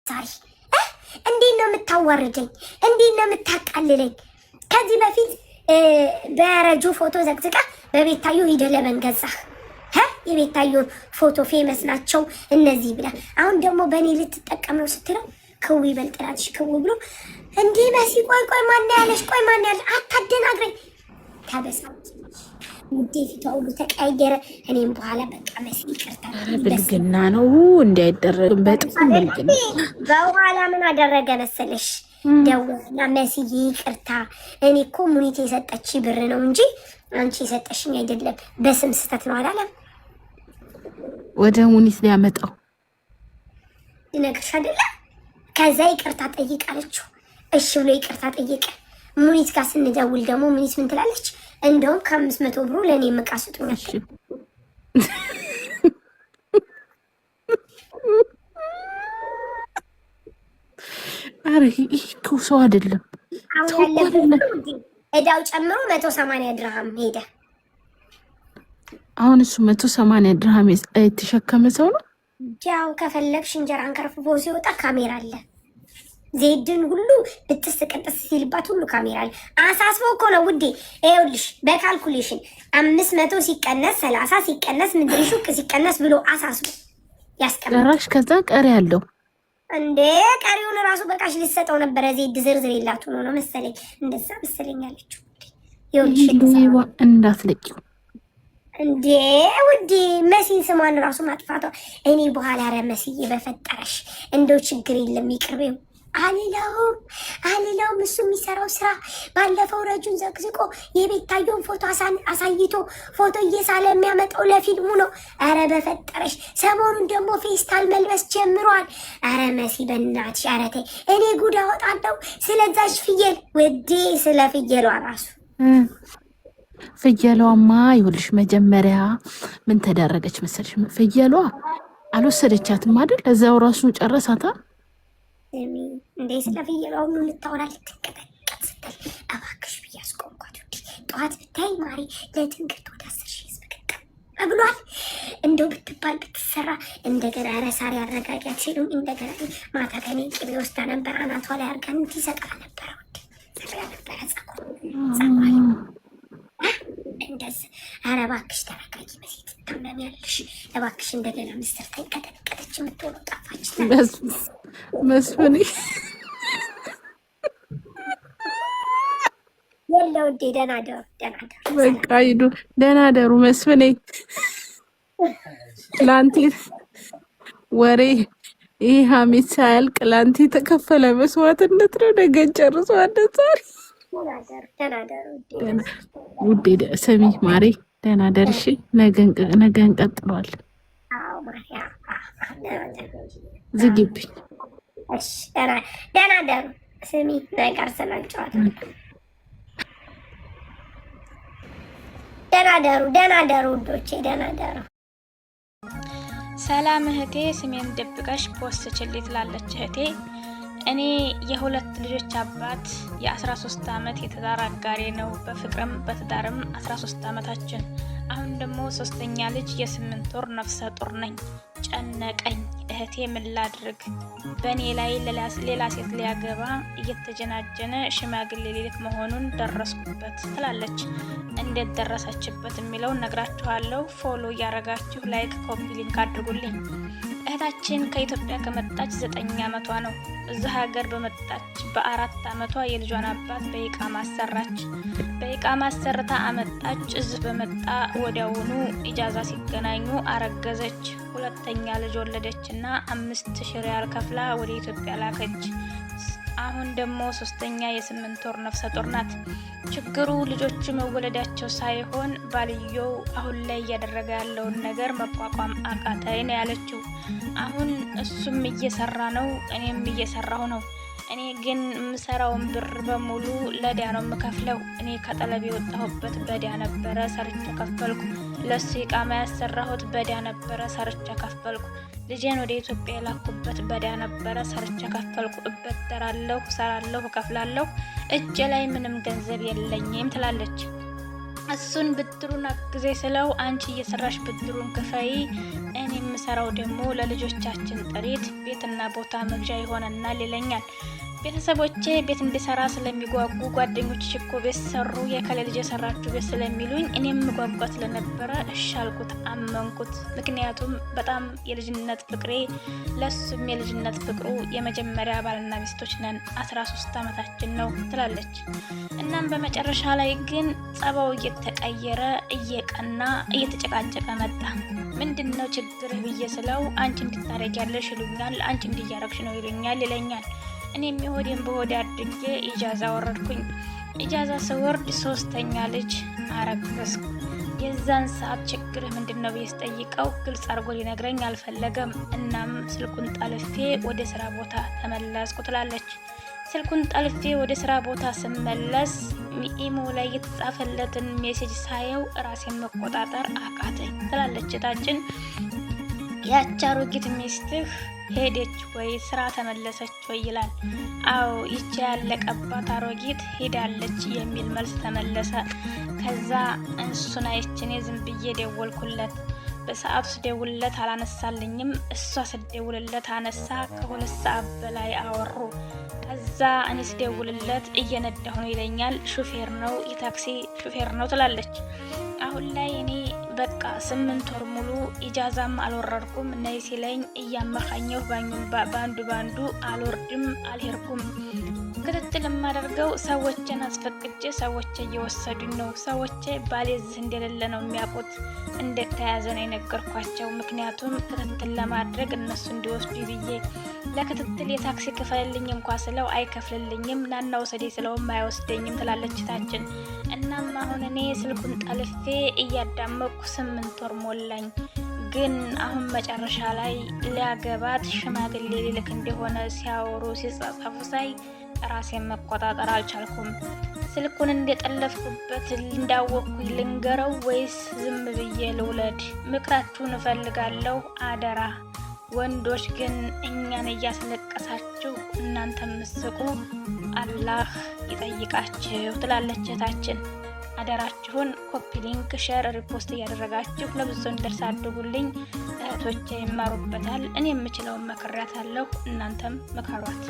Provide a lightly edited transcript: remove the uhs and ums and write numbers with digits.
ዛሬ እንዴት ነው የምታዋርደኝ? እንዴት ነው የምታቃልለኝ? ከዚህ በፊት በረጁ ፎቶ ዘቅዝቃ በቤታዮ ሂደህ ለምን ገዛህ? የቤታዮ ፎቶ ፌመስ ናቸው እነዚህ ብላ አሁን ደግሞ በእኔ ልትጠቀመው ስትለው ክው ይበልጥላልሽ ክው ብሎ እንዲህ መሲ ቆይ ማን ያለሽ? ቆይ ማን ያለ? አታደናግረኝ። ተበሳጭ ውዴ ፊቷ ሁሉ ተቀየረ። እኔም በኋላ በቃ መሲ ይቅርታ ብልግና ነው እንዳይደረግም በጣም ብልግና። በኋላ ምን አደረገ መሰለሽ? ደውልና መስዬ ይቅርታ እኔ እኮ ሙኒት የሰጠች ብር ነው እንጂ አንቺ የሰጠሽኝ አይደለም፣ በስም ስህተት ነው አላለም። ወደ ሙኒት ሊያመጣው ይነግርሽ አይደለ? ከዛ ይቅርታ ጠይቃለችው። እሺ ብሎ ይቅርታ ጠየቀ። ሙኒት ጋር ስንደውል ደግሞ ሙኒት ምን ትላለች? እንደውም ከ500 ብሩ ለእኔ ዕቃ ስጡኛል። አረ ይህ እኮ ሰው አይደለም። እዳው ጨምሮ 180 ድርሃም ሄደ። አሁን እሱ 180 ድርሃም የተሸከመ ሰው ነው። ያው ከፈለግሽ እንጀራን ከርፍፎ ሲወጣ ካሜራ አለ። ዜድን ሁሉ ብትስ ቅጥስ ሲልባት ሁሉ ካሜራ አለ። አሳስቦ እኮ ነው ውዴ። ይኸውልሽ በካልኩሌሽን 500 ሲቀነስ 30 ሲቀነስ ምድር ሹቅ ሲቀነስ ብሎ አሳስቦ ያስቀምጣሽ። ከዛ ቀሪ ያለው እንዴ ቀሪውን ራሱ በቃሽ ሊሰጠው ነበረ። ዜድ ዝርዝር የላቱ ነው መሰለኝ፣ እንደዛ መሰለኝ አለችው። ይኸውልሽ እንዳትለቂው እንዴ ውዴ መሲን ስሟን ራሱ ማጥፋቷ። እኔ በኋላ ኧረ መስዬ በፈጠረሽ እንደው ችግር የለም ይቅርቤው አልለውም። እሱ የሚሰራው ስራ ባለፈው ረጁን ዘቅዝቆ የቤታየውን ፎቶ አሳይቶ ፎቶ እየሳለ የሚያመጣው ለፊልሙ ነው። ኧረ በፈጠረሽ ሰሞኑን ደግሞ ፌስታል መልበስ ጀምሯል። ኧረ መሲ በእናትሽ ኧረ ተይ፣ እኔ ጉድ አወጣለሁ ስለዛች ፍየል ውዴ። ስለ ፍየሏ ራሱ ፍየሏማ ይኸውልሽ መጀመሪያ ምን ተደረገች መሰለሽ? ፍየሏ አልወሰደቻትም አይደል? እዛው ራሱ ጨረሳታ። እንዴ ስለ ፍየሏ ሁሉ ልታወራ ልትንቀጠቀጥ ስትል እባክሽ ብዬ አስቆምኳት። ጠዋት ብታይ ማሪ ለትንግርት ወደ 10 ሺህ ህዝብ ብሏል። እንደው ብትባል ብትሰራ እንደገና ረሳሪ አረጋጊያት ሲሉ እንደገና ማታ ከኔ ቅቤ ወስዳ ነበር አናቷ ላይ አርጋን ትሰጣ ነበረ። ሰራ ነበረ ጸጉሯ እንደዚህ። ኧረ እባክሽ ተረጋጊ መሲ፣ ትታመሚያለሽ እባክሽ። እንደገና ምስር ተንቀጠቀጠች የምትሆነው ጣፋች መስፍኔ የለ ውዴ። ደህና ደሩ በቃ ሂዱ፣ ደህና ደሩ መስፍኔ። ላንቲ ወሬ ይሄ ሀሜት ሳያልቅ ላንቲ የተከፈለ መስዋዕትነት ነው። ነገ ጨርሰዋል ዛሬ። ውዴ ሰሚ ማሬ ደህና ደርሽ። ነገ እንቀጥለዋለን። ዝግብኝ። እሺ ደህና ደሩ። ስሚ ነገር ስላልጨዋታ ደህና ደሩ ውዶቼ፣ ደህና ደሩ። ሰላም እህቴ፣ ስሜን ደብቀሽ ፖስት ችልኝ ትላለች እህቴ። እኔ የሁለት ልጆች አባት የ13 ዓመት የትዳር አጋሬ ነው። በፍቅርም በትዳርም 13 ዓመታችን። አሁን ደግሞ 3ኛ ልጅ የ8 ወር ነፍሰ ጡር ነኝ። ጨነቀኝ እህቴ ምን ላድርግ? በእኔ ላይ ሌላ ሴት ሊያገባ እየተጀናጀነ ሽማግሌ ሊልክ መሆኑን ደረስኩበት ትላለች። እንዴት ደረሰችበት የሚለውን ነግራችኋለሁ። ፎሎ እያረጋችሁ ላይክ ኮፒ ሊንክ አድርጉልኝ። እህታችን ከኢትዮጵያ ከመጣች 9 ዓመቷ ነው። እዚህ ሀገር በመጣች በ4 ዓመቷ የልጇን አባት በኢቃማ አሰራች። በኢቃማ አሰርታ አመጣች። እዚህ በመጣ ወዲያውኑ ኢጃዛ ሲገናኙ አረገዘች። 2ኛ ልጅ ወለደችና 5000 ሪያል ከፍላ ወደ ኢትዮጵያ ላከች። አሁን ደግሞ 3ኛ የ8 ወር ነፍሰ ጡር ናት። ችግሩ ልጆቹ መወለዳቸው ሳይሆን ባልየው አሁን ላይ እያደረገ ያለውን ነገር መቋቋም አቃተኝ ነው ያለችው። አሁን እሱም እየሰራ ነው፣ እኔም እየሰራሁ ነው። እኔ ግን የምሰራውን ብር በሙሉ ለዲያ ነው የምከፍለው። እኔ ከጠለብ የወጣሁበት በዲያ ነበረ፣ ሰርቼ ከፈልኩ። ለሱ ኢቃማ ያሰራሁት በዲያ ነበረ፣ ሰርቼ ከፈልኩ። ልጄን ወደ ኢትዮጵያ የላኩበት በዲያ ነበረ፣ ሰርቼ ከፈልኩ። እበደራለሁ፣ እሰራለሁ፣ እከፍላለሁ። እጄ ላይ ምንም ገንዘብ የለኝም ትላለች። እሱን ብድሩን አግዜ ስለው አንቺ እየሰራሽ ብድሩን ክፈይ፣ እኔ የምሰራው ደግሞ ለልጆቻችን ጥሪት ቤትና ቦታ መግዣ ይሆነናል ይለኛል። ቤተሰቦቼ ቤት እንድሰራ ስለሚጓጉ ጓደኞች እኮ ቤት ሰሩ የከሌ ልጅ የሰራችሁ ቤት ስለሚሉኝ እኔም ጓጓ ስለነበረ እሺ አልኩት፣ አመንኩት። ምክንያቱም በጣም የልጅነት ፍቅሬ ለሱም የልጅነት ፍቅሩ የመጀመሪያ ባልና ሚስቶች ነን፣ 13 ዓመታችን ነው ትላለች። እናም በመጨረሻ ላይ ግን ጸባው እየተቀየረ እየቀና እየተጨቃጨቀ መጣ። ምንድነው ችግርህ ብዬ ስለው አንቺ እንድታረጊያለሽ ይሉኛል፣ አንቺ እንዲያረግሽ ነው ይለኛል። እኔም የሆዴን በሆዴ አድርጌ ኢጃዛ ወረድኩኝ። ኢጃዛ ስወርድ 3ኛ ልጅ አረገዝኩ። የዛን ሰዓት ችግርህ ምንድነው ብዬ ስጠይቀው ግልጽ አድርጎ ሊነግረኝ አልፈለገም። እናም ስልኩን ጠልፌ ወደ ስራ ቦታ ተመለስኩ ትላለች። ስልኩን ጠልፌ ወደ ስራ ቦታ ስመለስ ኢሞ ላይ የተጻፈለትን ሜሴጅ ሳየው ራሴን መቆጣጠር አቃተኝ ትላለች እህታችን። ያች አሮጊት ሚስትህ ሄደች ወይ ስራ ተመለሰች ወይ ይላል። አዎ ይቺ ያለቀባት አሮጊት ሄዳለች የሚል መልስ ተመለሰ። ከዛ እሱን አይቼ እኔ ዝም ብዬ ደወልኩለት። በሰዓቱ ስደውልለት አላነሳልኝም። እሷ ስደውልለት አነሳ። ከ2 ሰዓት በላይ አወሩ። ከዛ እኔ ስደውልለት እየነዳሁ ነው ይለኛል። ሹፌር ነው፣ የታክሲ ሹፌር ነው ትላለች። አሁን ላይ እኔ በቃ 8 ወር ሙሉ ኢጃዛም አልወረድኩም። ነይ ሲለኝ እያመካኘሁ ባንዱ አልወርድም አልሄድኩም። ክትትል የማደርገው ሰዎችን አስፈቅጄ ሰዎች እየወሰዱኝ ነው። ሰዎች ባሌዝህ እንደሌለ ነው የሚያውቁት። እንደተያዘ ነው የነገርኳቸው። ምክንያቱም ክትትል ለማድረግ እነሱ እንዲወስዱ ብዬ ለክትትል የታክሲ ክፈልልኝ እንኳ ስለው አይከፍልልኝም። ናና ወሰዴ ስለውም አይወስደኝም ትላለች እህታችን። እናም አሁን እኔ ስልኩን ጠልፌ እያዳመኩ 8 ወር ሞላኝ። ግን አሁን መጨረሻ ላይ ሊያገባት ሽማግሌ ሊልክ እንደሆነ ሲያወሩ ሲጻጻፉ ሳይ ራሴን መቆጣጠር አልቻልኩም። ስልኩን እንደጠለፍኩበት እንዳወቅኩኝ ልንገረው ወይስ ዝም ብዬ ልውለድ? ምክራችሁን እፈልጋለሁ አደራ። ወንዶች ግን እኛን እያስለቀሳችሁ እናንተ ምስቁ አላህ ይጠይቃችሁ ትላለች እህታችን። አደራችሁን ኮፒ ሊንክ፣ ሼር፣ ሪፖስት እያደረጋችሁ ለብዙ እንደርስ አድርጉልኝ። እህቶቼ ይማሩበታል። እኔ የምችለውን መክሬያታለሁ፣ እናንተም ምከሯት።